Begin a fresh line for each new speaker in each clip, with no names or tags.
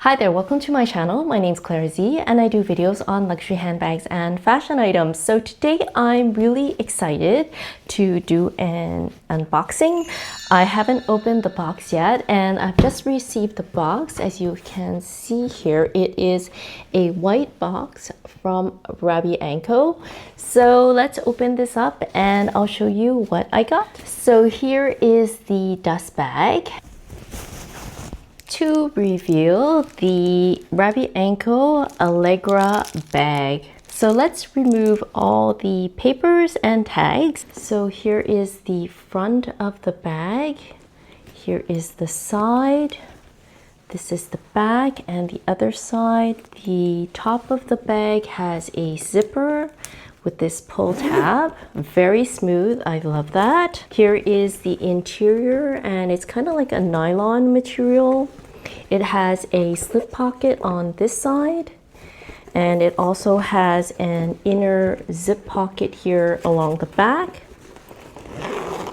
Hi there, welcome to my channel. My name's Claire Z and I do videos on luxury handbags and fashion items. So today I'm really excited to do an unboxing. I haven't opened the box yet and I've just received the box. As you can see here, it is a white box from Rabeanco. So let's open this up and I'll show you what I got. So here is the dust bag. To reveal the Rabeanco Allegra bag. So let's remove all the papers and tags. So here is the front of the bag. Here is the side. This is the back and the other side. The top of the bag has a zipper with this pull tab. Very smooth, I love that. Here is the interior and it's kind of like a nylon material. It has a slip pocket on this side and it also has an inner zip pocket here along the back.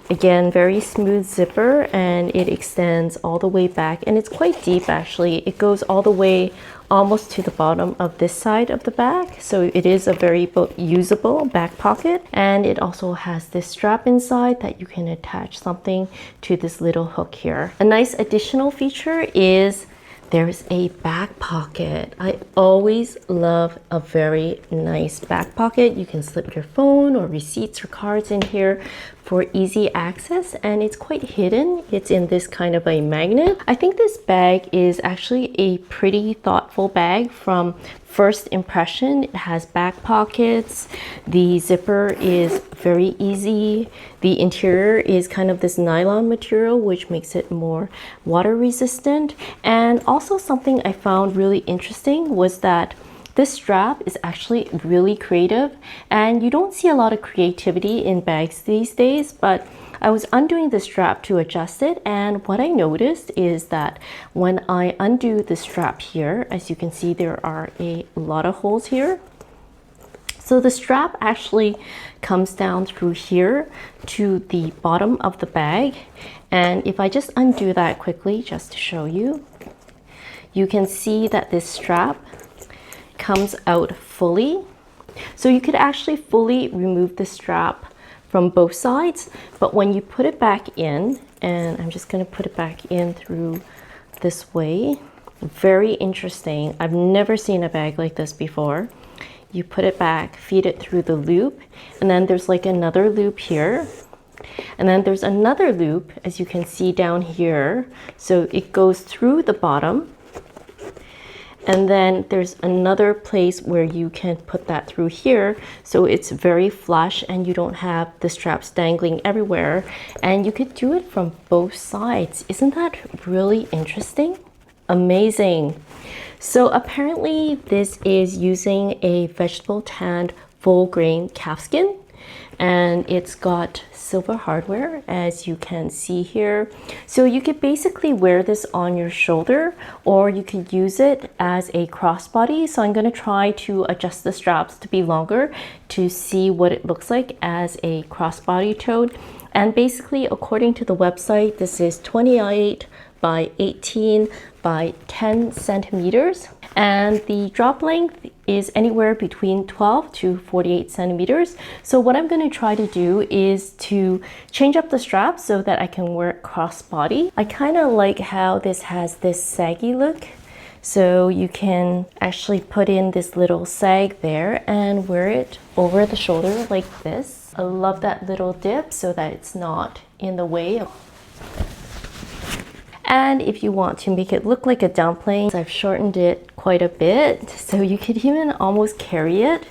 Again, very smooth zipper and it extends all the way back and it's quite deep actually. It goes all the way almost to the bottom of this side of the bag. So it is a very usable back pocket and it also has this strap inside that you can attach something to this little hook here. A nice additional feature is there's a back pocket. I always love a very nice back pocket. You can slip your phone or receipts or cards in here for easy access and it's quite hidden. It's in this kind of a magnet. I think this bag is actually a pretty thoughtful bag from first impression. It has back pockets. The zipper is very easy. The interior is kind of this nylon material which makes it more water resistant. And also something I found really interesting was that this strap is actually really creative and you don't see a lot of creativity in bags these days, but I was undoing the strap to adjust it and what I noticed is that when I undo the strap here, as you can see, there are a lot of holes here. So the strap actually comes down through here to the bottom of the bag. And if I just undo that quickly, just to show you, you can see that this strap comes out fully. So you could actually fully remove the strap from both sides, but when you put it back in, and I'm just going to put it back in through this way, very interesting. I've never seen a bag like this before. You put it back, feed it through the loop, and then there's like another loop here. And then there's another loop, as you can see down here. So it goes through the bottom. And then there's another place where you can put that through here. So it's very flush and you don't have the straps dangling everywhere. And you could do it from both sides. Isn't that really interesting? Amazing. So apparently this is using a vegetable tanned full grain calfskin. And it's got silver hardware, as you can see here. So you could basically wear this on your shoulder or you could use it as a crossbody. So I'm going to try to adjust the straps to be longer to see what it looks like as a crossbody tote. And basically, according to the website, this is 28 by 18 by 10 centimeters. And the drop length is anywhere between 12 to 48 centimeters. So what I'm going to try to do is to change up the strap so that I can wear it crossbody. I kind of like how this has this saggy look. So you can actually put in this little sag there and wear it over the shoulder like this. I love that little dip so that it's not in the way. And if you want to make it look like a dumpling, I've shortened it quite a bit. So you could even almost carry it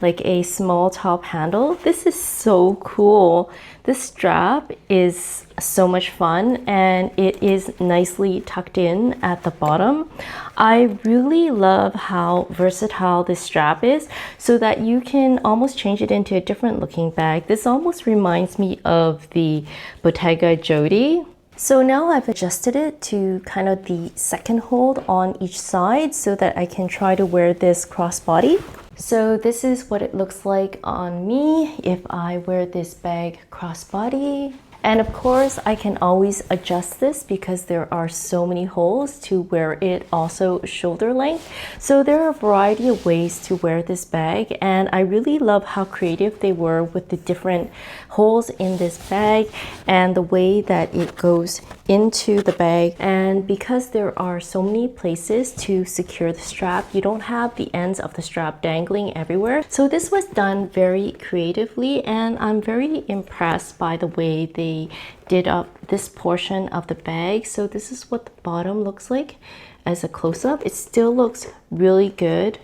like a small top handle. This is so cool. This strap is so much fun and it is nicely tucked in at the bottom. I really love how versatile this strap is so that you can almost change it into a different looking bag. This almost reminds me of the Bottega Jodi. So now I've adjusted it to kind of the second hold on each side so that I can try to wear this crossbody. So this is what it looks like on me if I wear this bag crossbody. And of course, I can always adjust this because there are so many holes to wear it also shoulder length. So there are a variety of ways to wear this bag, and I really love how creative they were with the different holes in this bag and the way that it goes into the bag. And because there are so many places to secure the strap, you don't have the ends of the strap dangling everywhere. So this was done very creatively, and I'm very impressed by the way they did up this portion of the bag. So this is what the bottom looks like as a close-up. It still looks really good.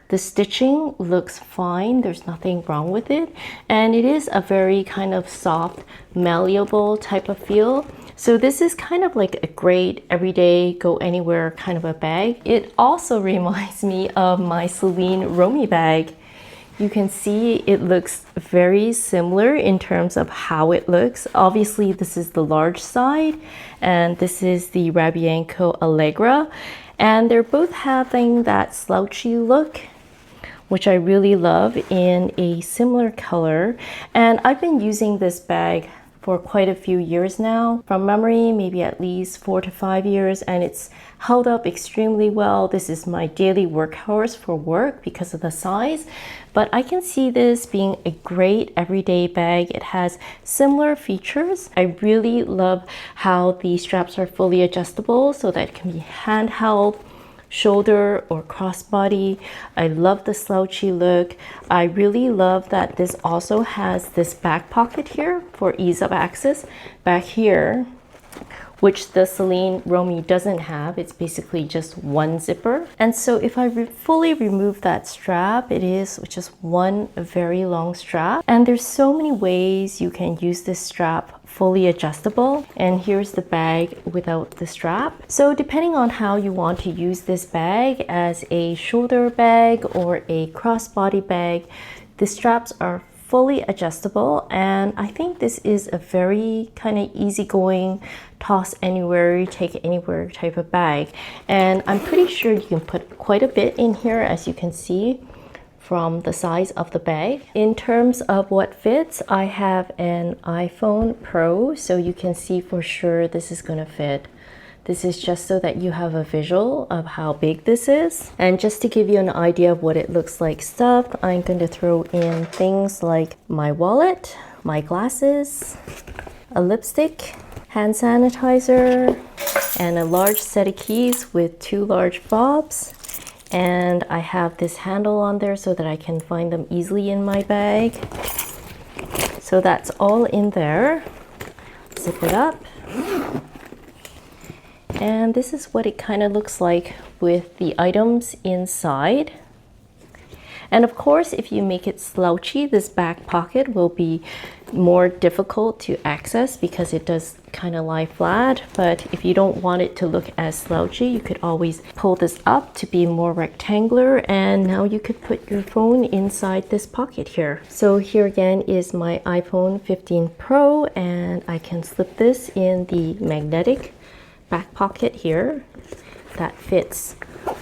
The stitching looks fine, there's nothing wrong with it, and it is a very kind of soft, malleable type of feel. So this is kind of like a great everyday, go anywhere kind of a bag. It also reminds me of my Celine Romy bag. You can see it looks very similar in terms of how it looks. Obviously, this is the large side, and this is the Rabeanco Allegra, and they're both having that slouchy look, which I really love, in a similar color. And I've been using this bag for quite a few years now. From memory, maybe at least 4 to 5 years, and it's held up extremely well. This is my daily workhorse for work because of the size, but I can see this being a great everyday bag. It has similar features. I really love how the straps are fully adjustable so that it can be handheld, shoulder or crossbody. I love the slouchy look. I really love that this also has this back pocket here for ease of access back here, which the Celine Romy doesn't have. It's basically just one zipper. And so if I fully remove that strap, it is just one very long strap. And there's so many ways you can use this strap fully adjustable. And here's the bag without the strap. So depending on how you want to use this bag as a shoulder bag or a crossbody bag, the straps are fully adjustable, and I think this is a very kind of easygoing, toss anywhere, take anywhere type of bag. And I'm pretty sure you can put quite a bit in here, as you can see from the size of the bag. In terms of what fits, I have an iPhone Pro, so you can see for sure this is gonna fit. This is just so that you have a visual of how big this is. And just to give you an idea of what it looks like stuffed, I'm going to throw in things like my wallet, my glasses, a lipstick, hand sanitizer, and a large set of keys with 2 large fobs. And I have this handle on there so that I can find them easily in my bag. So that's all in there. Zip it up. And this is what it kind of looks like with the items inside. And of course, if you make it slouchy, this back pocket will be more difficult to access because it does kind of lie flat. But if you don't want it to look as slouchy, you could always pull this up to be more rectangular. And now you could put your phone inside this pocket here. So here again is my iPhone 15 Pro, and I can slip this in the magnetic back pocket here that fits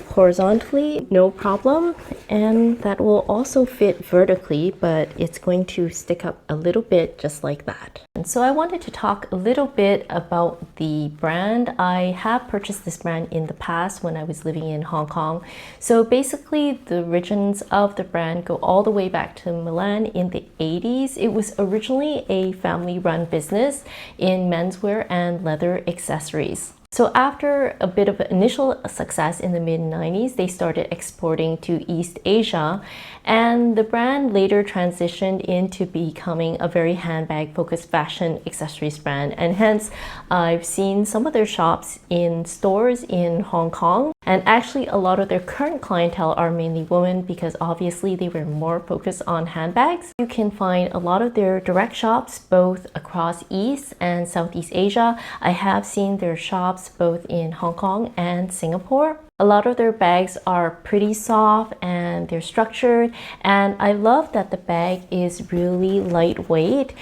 horizontally, no problem, and that will also fit vertically, but it's going to stick up a little bit just like that. And so I wanted to talk a little bit about the brand. I have purchased this brand in the past when I was living in Hong Kong. So basically the origins of the brand go all the way back to Milan in the 80s. It was originally a family-run business in menswear and leather accessories. So after a bit of initial success in the mid-90s, they started exporting to East Asia, and the brand later transitioned into becoming a very handbag-focused fashion accessories brand. And hence, I've seen some of their shops in stores in Hong Kong. And actually, a lot of their current clientele are mainly women because obviously they were more focused on handbags. You can find a lot of their direct shops both across East and Southeast Asia. I have seen their shops both in Hong Kong and Singapore. A lot of their bags are pretty soft and they're structured, and I love that the bag is really lightweight.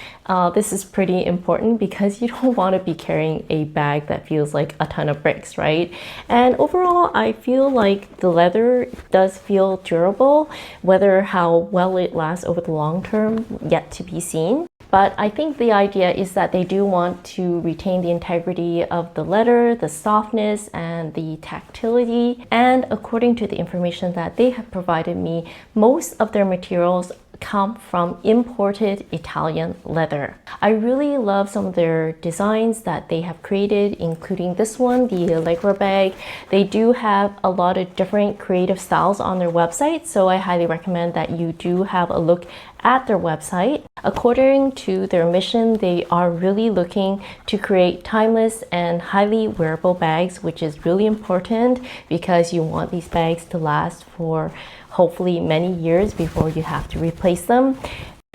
This is pretty important because you don't want to be carrying a bag that feels like a ton of bricks, right? And overall, I feel like the leather does feel durable. Whether how well it lasts over the long term, yet to be seen. But I think the idea is that they do want to retain the integrity of the leather, the softness, and the tactility. And according to the information that they have provided me, most of their materials come from imported Italian leather. I really love some of their designs that they have created, including this one, the Allegra bag. They do have a lot of different creative styles on their website, so I highly recommend that you do have a look at their website. According to their mission, they are really looking to create timeless and highly wearable bags, which is really important because you want these bags to last for hopefully many years before you have to replace them.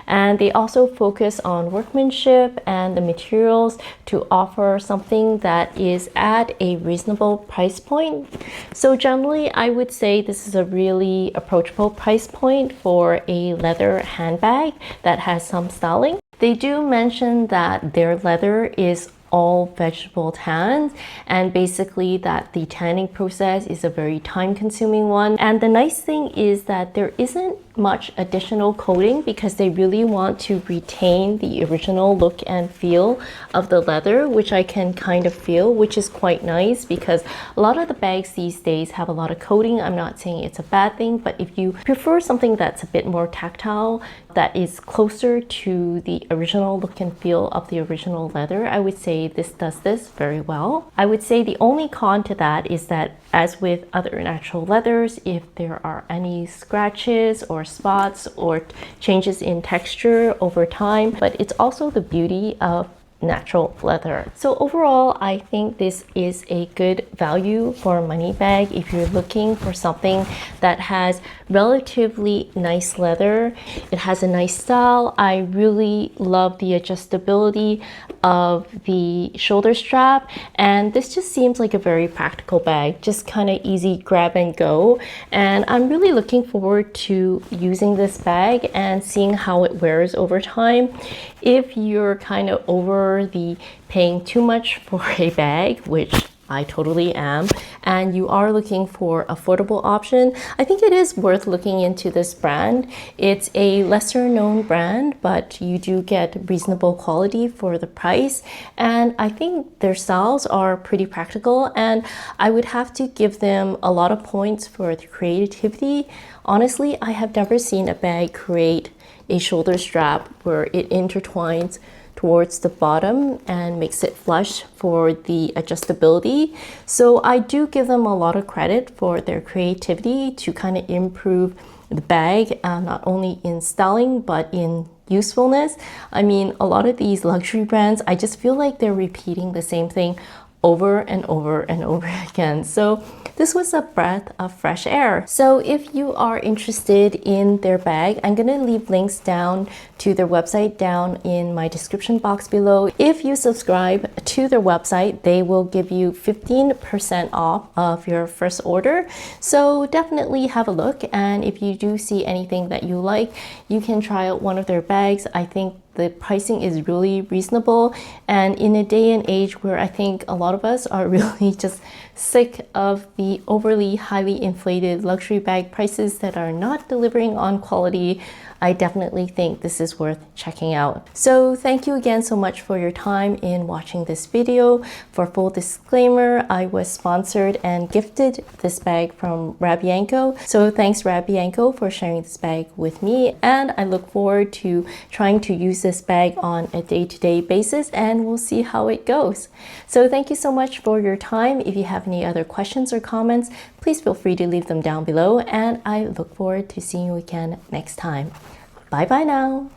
And they also focus on workmanship and the materials to offer something that is at a reasonable price point. So generally, I would say this is a really approachable price point for a leather handbag that has some styling. They do mention that their leather is all vegetable tans, and basically that the tanning process is a very time-consuming one. And the nice thing is that there isn't much additional coating because they really want to retain the original look and feel of the leather, which I can kind of feel, which is quite nice because a lot of the bags these days have a lot of coating. I'm not saying it's a bad thing, but if you prefer something that's a bit more tactile, that is closer to the original look and feel of the original leather, I would say this does this very well. I would say the only con to that is that, as with other natural leathers, if there are any scratches or spots or changes in texture over time, but it's also the beauty of natural leather. So overall, I think this is a good value for money bag if you're looking for something that has relatively nice leather. It has a nice style. I really love the adjustability of the shoulder strap, and this just seems like a very practical bag, just kind of easy grab and go. And I'm really looking forward to using this bag and seeing how it wears over time. If you're kind of over the paying too much for a bag, which I totally am, and you are looking for affordable option, I think it is worth looking into this brand. It's a lesser known brand, but you do get reasonable quality for the price, and I think their styles are pretty practical, and I would have to give them a lot of points for the creativity. Honestly, I have never seen a bag create a shoulder strap where it intertwines towards the bottom and makes it flush for the adjustability. So I do give them a lot of credit for their creativity to kind of improve the bag, not only in styling but in usefulness. I mean, a lot of these luxury brands, I just feel like they're repeating the same thing over and over and over again. So this was a breath of fresh air. So if you are interested in their bag, I'm gonna leave links down to their website down in my description box below. If you subscribe to their website, they will give you 15% off of your first order. So definitely have a look, and if you do see anything that you like, you can try out one of their bags. I think the pricing is really reasonable, and in a day and age where I think a lot of us are really just sick of the overly highly inflated luxury bag prices that are not delivering on quality, I definitely think this is worth checking out. So thank you again so much for your time in watching this video. For full disclaimer, I was sponsored and gifted this bag from Rabeanco. So thanks Rabeanco for sharing this bag with me, and I look forward to trying to use this bag on a day-to-day basis, and we'll see how it goes. So thank you so much for your time. If you have any other questions or comments, please feel free to leave them down below, and I look forward to seeing you again next time. Bye bye now.